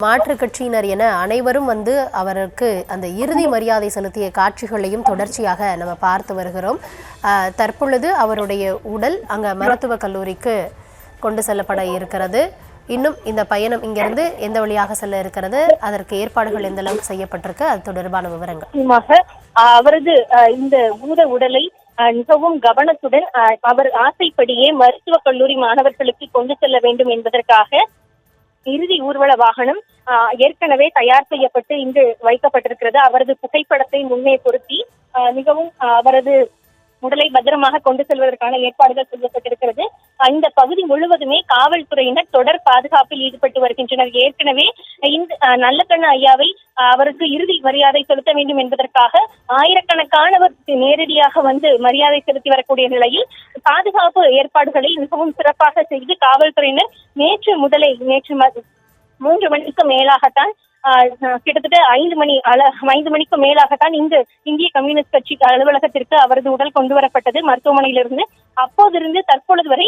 மாற்றுக் கட்சியினர் என அனைவரும் அவருக்கு அந்த இறுதி மரியாதை செலுத்திய காட்சிகளையும் தொடர்ச்சியாக நம்ம பார்த்து வருகிறோம். தற்பொழுது அவருடைய உடல் அங்க மருத்துவக் கல்லூரிக்கு கொண்டு செல்லப்பட இருக்கிறது. இன்னும் இந்த பயணம் இங்கிருந்து எந்த வழியாக செல்ல இருக்கிறது, அதற்கு ஏற்பாடுகள் எந்த அளவுக்கு செய்யப்பட்டிருக்கு, அது தொடர்பான விவரங்கள். அவரது இந்த பூத உடலை மிகவும் கவனத்துடன் அவர் ஆசைப்படியே மருத்துவக் கல்லூரி மாணவர்களுக்கு கொண்டு செல்ல வேண்டும் என்பதற்காக இறுதி ஊர்வல வாகனம் ஏற்கனவே தயார் செய்யப்பட்டு இங்கு வைக்கப்பட்டிருக்கிறது. அவரது புகைப்படத்தை முன்னே பொருத்தி மிகவும் அவரது உடலை பத்திரமாக கொண்டு செல்வதற்கான ஏற்பாடுகள் செய்யப்பட்டிருக்கிறது. இந்த பகுதி முழுவதுமே காவல்துறையினர் தொடர் பாதுகாப்பில் ஈடுபட்டு வருகின்றனர். ஏற்கனவே இந்த நல்லக்கண்ணு ஐயாவை அவருக்கு இறுதி மரியாதை செலுத்த வேண்டும் என்பதற்காக ஆயிரக்கணக்கானவர் நேரடியாக மரியாதை செலுத்தி வரக்கூடிய நிலையில் பாதுகாப்பு ஏற்பாடுகளை மிகவும் சிறப்பாக செய்து காவல்துறையினர் நேற்று 3 மணிக்கு மேலாகத்தான் கிட்டத்தட்ட 5 மணிக்கு மேலாகத்தான் இங்கு இந்திய கம்யூனிஸ்ட் கட்சி அலுவலகத்திற்கு அவரது உடல் கொண்டு வரப்பட்டது மருத்துவமனையிலிருந்து. அப்போதிருந்து தற்பொழுது வரை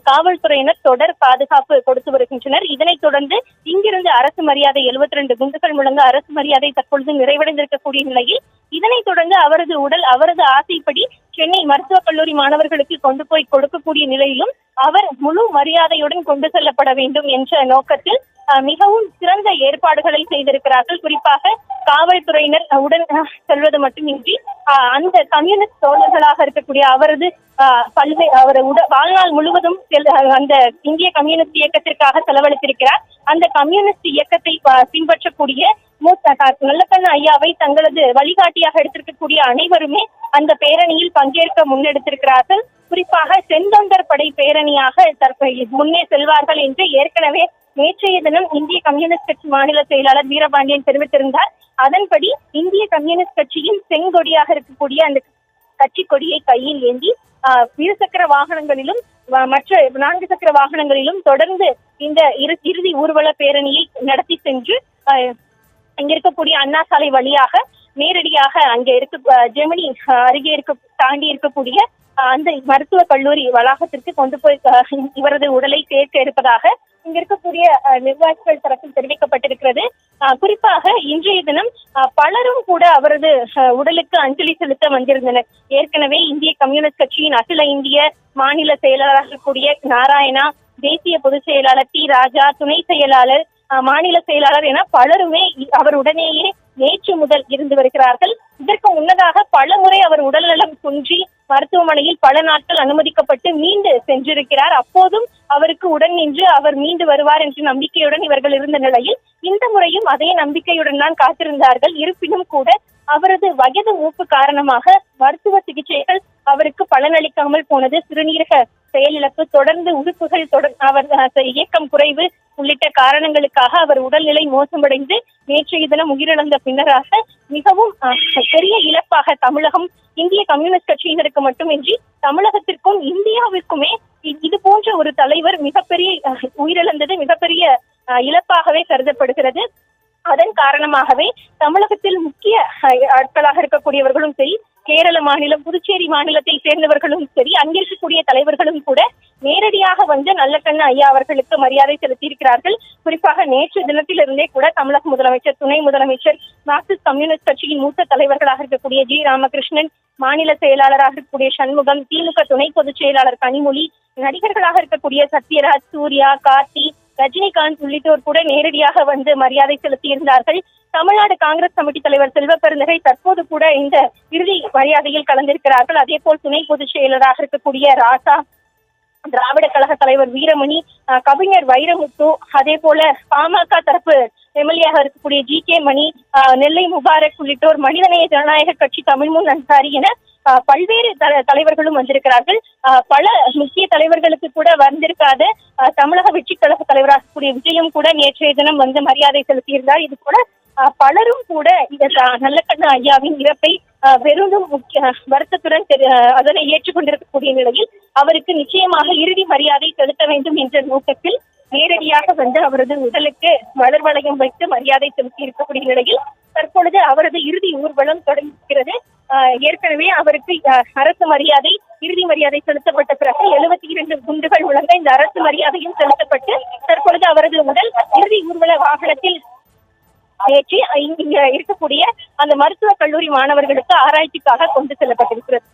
காவல்துறையினர் தொடர் பாதுகாப்பு கொடுத்து வருகின்றனர். இதனைத் தொடர்ந்து இங்கிருந்து அரசு மரியாதை 72 குண்டுகள் முழங்க அரசு மரியாதை தற்பொழுது நிறைவடைந்திருக்கக்கூடிய நிலையில் இதனைத் தொடர்ந்து அவரது உடல் அவரது ஆசைப்படி சென்னை மருத்துவக் கல்லூரி மாணவர்களுக்கு கொண்டு போய் கொடுக்கக்கூடிய நிலையிலும் அவர் முழு மரியாதையுடன் கொண்டு செல்லப்பட வேண்டும் என்ற நோக்கத்தில் மிகவும் சிறந்த ஏற்பாடுகளை செய்திருக்கிறார்கள். குறிப்பாக காவல்துறையினர் உடன் செல்வது மட்டுமின்றி அந்த கம்யூனிஸ்ட் தோழர்களாக இருக்கக்கூடிய அவரது வாழ்நாள் முழுவதும் அந்த இந்திய கம்யூனிஸ்ட் இயக்கத்திற்காக செலவழித்திருக்கிறார். அந்த கம்யூனிஸ்ட் இயக்கத்தை பின்பற்றக்கூடிய நல்லக்கண்ணு ஐயாவை தங்களது வழிகாட்டியாக எடுத்திருக்கக்கூடிய அனைவருமே அந்த பேரணியில் பங்கேற்க முன்னெடுத்திருக்கிறார்கள். குறிப்பாக செந்தொண்டர் படை பேரணியாக முன்னே செல்வார்கள் என்று ஏற்கனவே நேற்றைய தினம் இந்திய கம்யூனிஸ்ட் கட்சி மாநில செயலாளர் வீரபாண்டியன் தெரிவித்திருந்தார். அதன்படி இந்திய கம்யூனிஸ்ட் கட்சியின் செங்கொடியாக இருக்கக்கூடிய அந்த கட்சி கொடியை கையில் ஏந்தி இருசக்கர வாகனங்களிலும் மற்ற 4 சக்கர வாகனங்களிலும் தொடர்ந்து இந்த இறுதி ஊர்வல பேரணியை நடத்தி சென்று இங்க இருக்கக்கூடிய அண்ணா சாலை வழியாக நேரடியாக அங்கே ஜெமினி அருகே தாண்டி இருக்கக்கூடிய அந்த மருத்துவக் கல்லூரி வளாகத்திற்கு கொண்டு போய் இவரது உடலை சேர்க்க இருப்பதாக இங்க இருக்கக்கூடிய நிர்வாகிகள் தரப்பில் தெரிவிக்கப்பட்டிருக்கிறது. குறிப்பாக இன்றைய தினம் பலரும் கூட அவரது உடலுக்கு அஞ்சலி செலுத்த வந்திருந்தனர். ஏற்கனவே இந்திய கம்யூனிஸ்ட் கட்சியின் அகில இந்திய மாநில செயலாளராக இருக்கக்கூடிய நாராயணா, தேசிய பொதுச் செயலாளர் டி ராஜா, துணை செயலாளர், மாநில செயலாளர் என பலருமே அவருடனேயே நேற்று முதல் இருந்து வருகிறார்கள். இதற்கு முன்னதாக பல முறை அவர் உடல்நலம் குன்றி மருத்துவமனையில் பல நாட்கள் அனுமதிக்கப்பட்டு மீண்டு சென்றிருக்கிறார். அப்போதும் அவருக்கு உடன் நின்று அவர் மீண்டு வருவார் என்ற நம்பிக்கையுடன் இவர்கள் இருந்த நிலையில் இந்த முறையும் அதே நம்பிக்கையுடன் தான் காத்திருந்தார்கள். இருப்பினும் கூட அவரது வயது மூப்பு காரணமாக மருத்துவ சிகிச்சைகள் அவருக்கு பலனளிக்காமல் போனது. சிறுநீரக செயலிழப்பு, தொடர்ந்து உறுப்புகள் அவர் இயக்கம் குறைவு உள்ளிட்ட காரணங்களுக்காக அவர் உடல்நிலை மோசமடைந்து நேற்றைய தினம் உயிரிழந்த பின்னராக மிகவும் பெரிய இழப்பாக தமிழகம் இந்திய கம்யூனிஸ்ட் கட்சியினருக்கு மட்டுமின்றி தமிழகத்திற்கும் இந்தியாவிற்குமே இது போன்ற ஒரு தலைவர் மிகப்பெரிய உயிரிழந்தது மிகப்பெரிய இழப்பாகவே கருதப்படுகிறது. அதன் காரணமாகவே தமிழகத்தில் முக்கிய ஆட்களாக இருக்கக்கூடியவர்களும் சரி, கேரள மாநிலம், புதுச்சேரி மாநிலத்தை சேர்ந்தவர்களும் சரி, அங்கிருக்கக்கூடிய தலைவர்களும் கூட நேரடியாக நல்லக்கண்ணு ஐயா அவர்களுக்கு மரியாதை செலுத்தியிருக்கிறார்கள். குறிப்பாக நேற்று தினத்திலிருந்தே கூட தமிழக முதலமைச்சர், துணை முதலமைச்சர், மார்க்சிஸ்ட் கம்யூனிஸ்ட் கட்சியின் மூத்த தலைவர்களாக இருக்கக்கூடிய ஜி ராமகிருஷ்ணன், மாநில செயலாளராக இருக்கக்கூடிய சண்முகம், திமுக துணை பொதுச் செயலாளர் கனிமொழி, நடிகர்களாக இருக்கக்கூடிய சத்யராஜ், சூர்யா, கார்த்தி, ரஜினிகாந்த் உள்ளிட்டோர் கூட நேரடியாக மரியாதை செலுத்தியிருந்தார்கள். தமிழ்நாடு காங்கிரஸ் கமிட்டி தலைவர் செல்வ பெருந்தகை தற்போது கூட இந்த இறுதி மரியாதையில் கலந்திருக்கிறார்கள். அதே போல் துணை பொதுச் செயலராக இருக்கக்கூடிய ராசா, திராவிட கழக தலைவர் வீரமணி, கவிஞர் வைரமுத்து, அதே போல பாமக தரப்பு எம்எல்ஏயாக இருக்கக்கூடிய ஜி.கே. மணி, நெல்லை முபாரக் உள்ளிட்டோர், மனிதநேய ஜனநாயக கட்சி தமிழ்முன் அன்சாரி என பல்வேறு தலைவர்களும் வந்திருக்கிறார்கள். பல முக்கிய தலைவர்களுக்கு கூட வந்திருக்காத தமிழக வெற்றி கழக தலைவராக கூடிய விஜயம் கூட நேற்றைய தினம் மரியாதை செலுத்தியிருந்தார். இது போல பலரும் கூட இந்த நல்லக்கண்ணு ஐயாவின் இறப்பை பெரும் வருத்தத்துடன் அதனை ஏற்றுக்கொண்டிருக்கக்கூடிய நிலையில் அவருக்கு நிச்சயமாக இறுதி மரியாதை செலுத்த வேண்டும் என்ற நோக்கத்தில் நேரடியாக அவரது உடலுக்கு மலர் வளையம் வைத்து மரியாதை செலுத்தி இருக்கக்கூடிய நிலையில் தற்பொழுது அவரது இறுதி ஊர்வலம் தொடங்குகிறது. ஏற்கனவே அவருக்கு அரசு மரியாதை இறுதி மரியாதை செலுத்தப்பட்ட பிறகு 72 குண்டுகள் முழங்க இந்த அரசு மரியாதையும் செலுத்தப்பட்டு தற்பொழுது அவரது உடல் இறுதி ஊர்வல வாகனத்தில் ஏற்றி இங்க இருக்கக்கூடிய அந்த மருத்துவக் கல்லூரி மாணவர்களுக்கு ஆராய்ச்சிக்காக கொண்டு செல்லப்பட்டிருக்கிறது.